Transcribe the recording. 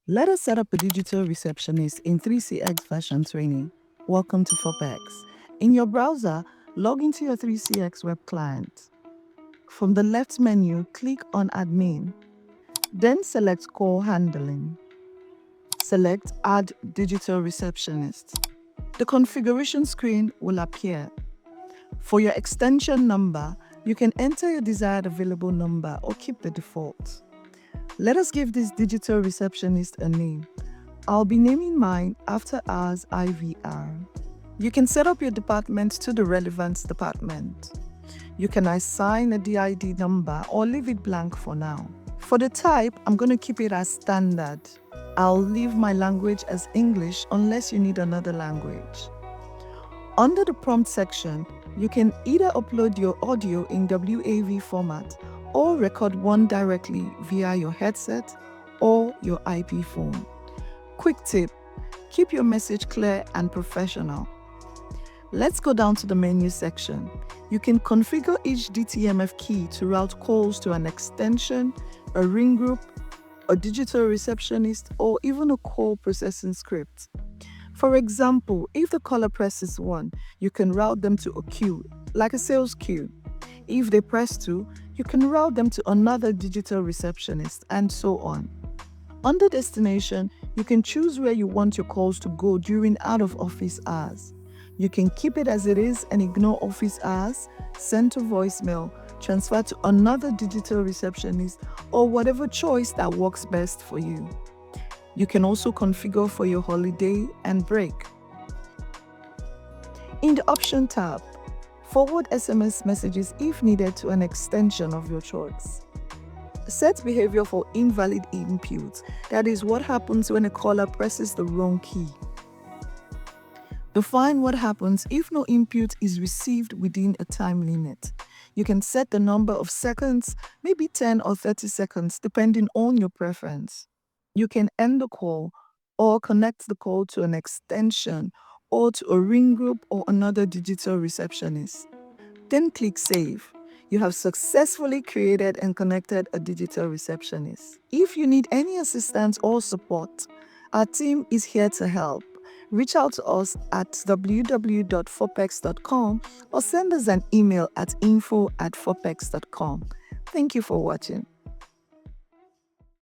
Let us set up a digital receptionist in 3CX version 20. Welcome to Foppex. In your browser, log into your 3CX web client. From the left menu, click on Admin. Then select Call Handling. Select Add Digital Receptionist. The configuration screen will appear. For your extension number, you can enter your desired available number or keep the default. Let us give this digital receptionist a name. I'll be naming mine After Hours IVR. You can set up your department to the relevant department. You can assign a DID number or leave it blank for now. For the type, I'm going to keep it as standard. I'll leave my language as English unless you need another language. Under the prompt section, you can either upload your audio in WAV format or record one directly via your headset or your IP phone. Quick tip, keep your message clear and professional. Let's go down to the menu section. You can configure each DTMF key to route calls to an extension, a ring group, a digital receptionist, or even a call processing script. For example, if the caller presses 1, you can route them to a queue, like a sales queue. If they press 2, you can route them to another digital receptionist, and so on. Under Destination, you can choose where you want your calls to go during out-of-office hours. You can keep it as it is and ignore office hours, send to voicemail, transfer to another digital receptionist, or whatever choice that works best for you. You can also configure for your holiday and break. In the Option tab, forward SMS messages if needed to an extension of your choice. Set behavior for invalid input. That is what happens when a caller presses the wrong key. Define what happens if no input is received within a time limit. You can set the number of seconds, maybe 10 or 30 seconds, depending on your preference. You can end the call or connect the call to an extension or to a ring group or another digital receptionist. Then click Save. You have successfully created and connected a digital receptionist. If you need any assistance or support, our team is here to help. Reach out to us at www.foppex.com or send us an email at info@foppex.com. Thank you for watching.